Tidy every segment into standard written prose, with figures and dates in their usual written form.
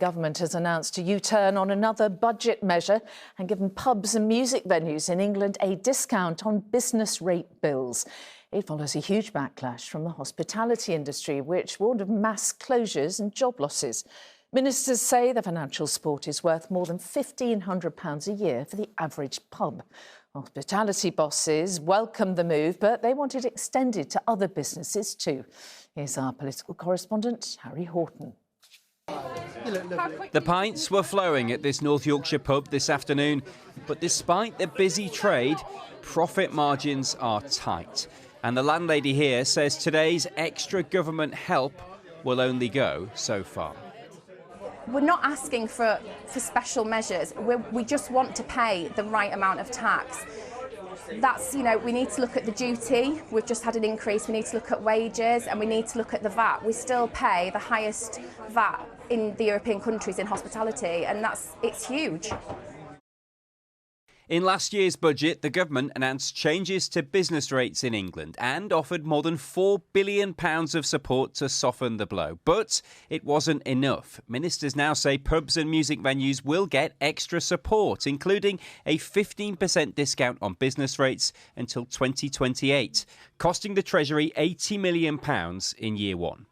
government has announced a U-turn on another budget measure and given pubs and music venues in England a discount on business rate bills. It follows a huge backlash from the hospitality industry, which warned of mass closures and job losses. Ministers say the financial support is worth more than £1,500 a year for the average pub. Hospitality bosses welcomed the move, but they want it extended to other businesses too. Here's our political correspondent, Harry Horton. The pints were flowing at this North Yorkshire pub this afternoon, but despite the busy trade, profit margins are tight. And the landlady here says today's extra government help will only go so far. We're not asking for special measures. We just want to pay the right amount of tax. That's, we need to look at the duty. We've just had an increase. We need to look at wages and we need to look at the VAT. We still pay the highest VAT in the European countries in hospitality, and it's huge. In last year's budget, the government announced changes to business rates in England and offered more than £4 billion of support to soften the blow. But it wasn't enough. Ministers now say pubs and music venues will get extra support, including a 15% discount on business rates until 2028, costing the Treasury £80 million in year one.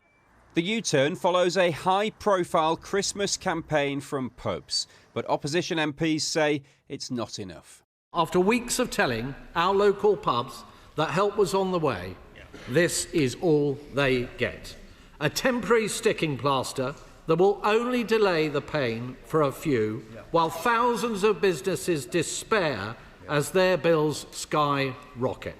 The U-turn follows a high-profile Christmas campaign from pubs, but opposition MPs say it's not enough. After weeks of telling our local pubs that help was on the way, this is all they get. A temporary sticking plaster that will only delay the pain for a few, while thousands of businesses despair as their bills skyrocket.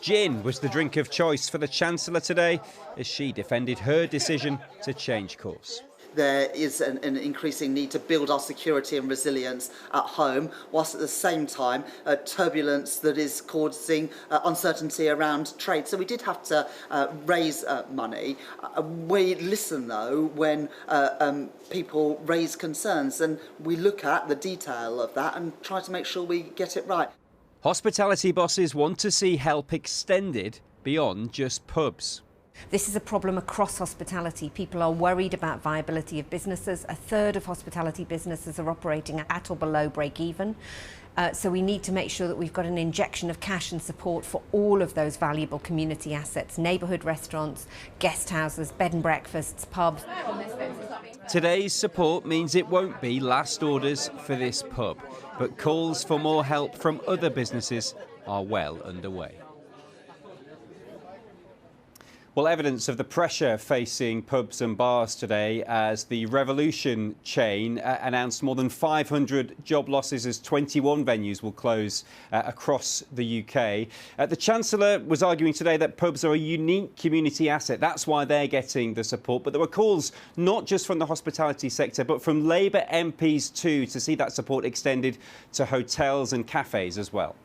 Gin was the drink of choice for the Chancellor today as she defended her decision to change course. There is an increasing need to build our security and resilience at home, whilst at the same time turbulence that is causing uncertainty around trade. So we did have to raise money. We listen, though, when people raise concerns, and we look at the detail of that and try to make sure we get it right. Hospitality bosses want to see help extended beyond just pubs. This is a problem across hospitality. People are worried about viability of businesses. A third of hospitality businesses are operating at or below break even. So we need to make sure that we've got an injection of cash and support for all of those valuable community assets, neighbourhood restaurants, guest houses, bed and breakfasts, pubs. Today's support means it won't be last orders for this pub, but calls for more help from other businesses are well underway. Well, evidence of the pressure facing pubs and bars today as the Revolution chain announced more than 500 job losses as 21 venues will close across the UK. The Chancellor was arguing today that pubs are a unique community asset. That's why they're getting the support. But there were calls not just from the hospitality sector, but from Labour MPs too, to see that support extended to hotels and cafes as well.